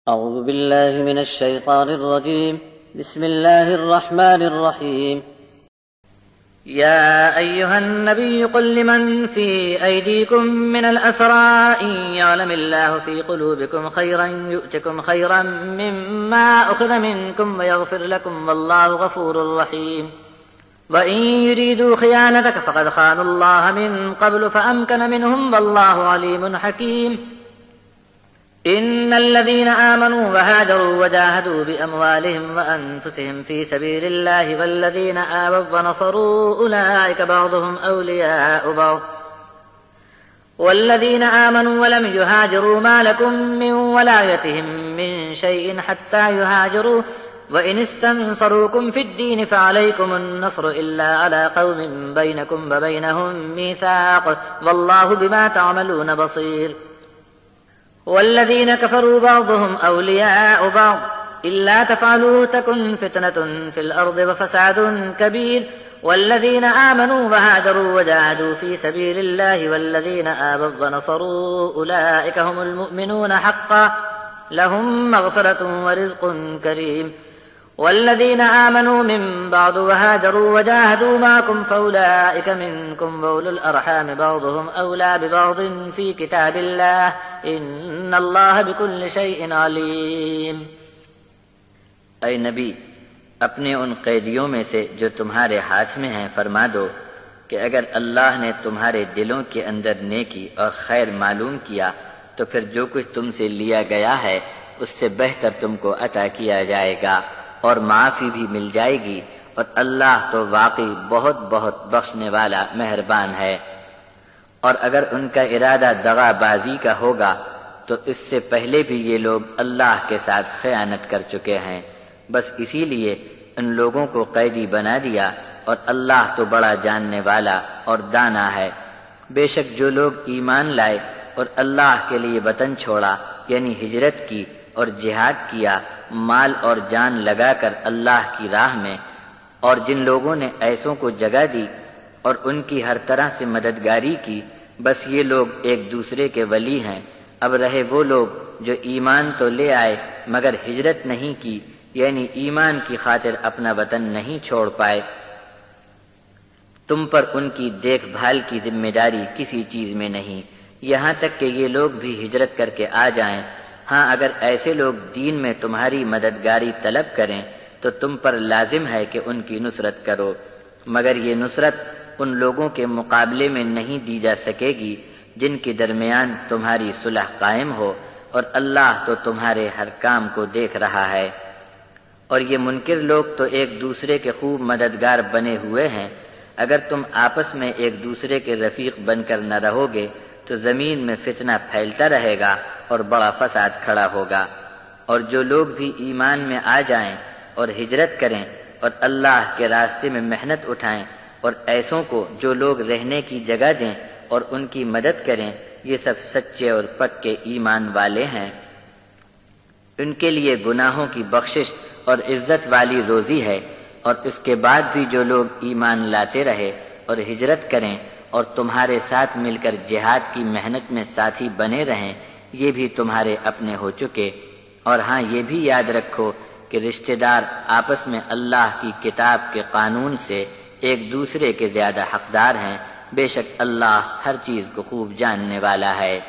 أعوذ بالله من الشيطان الرجيم. بسم الله الرحمن الرحيم. يا أيها النبي قل لمن في أيديكم من الأسرى إن يعلم الله في قلوبكم خيرا يؤتكم خيرا مما أخذ منكم ويغفر لكم والله غفور رحيم. وإن يريدوا خيانتك فقد خانوا الله من قبل فأمكن منهم والله عليم حكيم. إن الذين آمنوا وهاجروا وجاهدوا بأموالهم وأنفسهم في سبيل الله والذين آووا ونصروا أولئك بعضهم أولياء بعض والذين آمنوا ولم يهاجروا ما لكم من ولايتهم من شيء حتى يهاجروا وإن استنصروكم في الدين فعليكم النصر إلا على قوم بينكم وبينهم ميثاق والله بما تعملون بصير. والذين كفروا بعضهم أولياء بعض إلا تفعلوا تكن فتنة في الأرض وفساد كبير. والذين آمنوا وهاجروا وجاهدوا في سبيل الله والذين آووا ونصروا أولئك هم المؤمنون حقا لهم مغفرة ورزق كريم. والذين آمنوا من بعد وهاجروا وجاهدوا معكم فأولئك منكم وأولو الأرحام بعضهم أولى ببعض في كتاب الله إن الله بكل شيء عليم. اے نبی، اپنے ان قیدیوں میں سے جو تمہارے ہاتھ میں ہیں فرما دو کہ اگر اللہ نے تمہارے دلوں کے اندر نیکی اور خیر معلوم کیا تو پھر جو کچھ تم سے لیا گیا ہے اس سے بہتر تم کو عطا کیا جائے گا اور معافی بھی مل جائے گی، اور اللہ تو واقعی بہت بہت بخشنے والا مہربان ہے۔ اور اگر ان کا ارادہ دغا بازی کا ہوگا تو اس سے پہلے بھی یہ لوگ اللہ کے ساتھ خیانت کر چکے ہیں، بس اسی لیے ان لوگوں کو قیدی بنا دیا، اور اللہ تو بڑا جاننے والا اور دانا ہے۔ بے شک جو لوگ ایمان لائے اور اللہ کے لیے وطن چھوڑا یعنی ہجرت کی اور جہاد کیا مال اور جان لگا کر اللہ کی راہ میں، اور جن لوگوں نے ایسوں کو جگہ دی اور ان کی ہر طرح سے مددگاری کی، بس یہ لوگ ایک دوسرے کے ولی ہیں۔ اب رہے وہ لوگ جو ایمان تو لے آئے مگر ہجرت نہیں کی یعنی ایمان کی خاطر اپنا وطن نہیں چھوڑ پائے، تم پر ان کی دیکھ بھال کی ذمہ داری کسی چیز میں نہیں، یہاں تک کہ یہ لوگ بھی ہجرت کر کے آ جائیں۔ ہاں اگر ایسے لوگ دین میں تمہاری مددگاری طلب کریں تو تم پر لازم ہے کہ ان کی نصرت کرو، مگر یہ نصرت ان لوگوں کے مقابلے میں نہیں دی جا سکے گی جن کے درمیان تمہاری صلح قائم ہو، اور اللہ تو تمہارے ہر کام کو دیکھ رہا ہے۔ اور یہ منکر لوگ تو ایک دوسرے کے خوب مددگار بنے ہوئے ہیں، اگر تم آپس میں ایک دوسرے کے رفیق بن کر نہ رہو گے تو زمین میں فتنہ پھیلتا رہے گا اور بڑا فساد کھڑا ہوگا۔ اور جو لوگ بھی ایمان میں آ جائیں اور ہجرت کریں اور اللہ کے راستے میں محنت اٹھائیں، اور ایسوں کو جو لوگ رہنے کی جگہ دیں اور ان کی مدد کریں، یہ سب سچے اور پکے ایمان والے ہیں۔ ان کے لیے گناہوں کی بخشش اور عزت والی روزی ہے۔ اور اس کے بعد بھی جو لوگ ایمان لاتے رہے اور ہجرت کریں اور تمہارے ساتھ مل کر جہاد کی محنت میں ساتھی بنے رہیں، یہ بھی تمہارے اپنے ہو چکے۔ اور ہاں یہ بھی یاد رکھو کہ رشتہ دار آپس میں اللہ کی کتاب کے قانون سے ایک دوسرے کے زیادہ حقدار ہیں، بے شک اللہ ہر چیز کو خوب جاننے والا ہے۔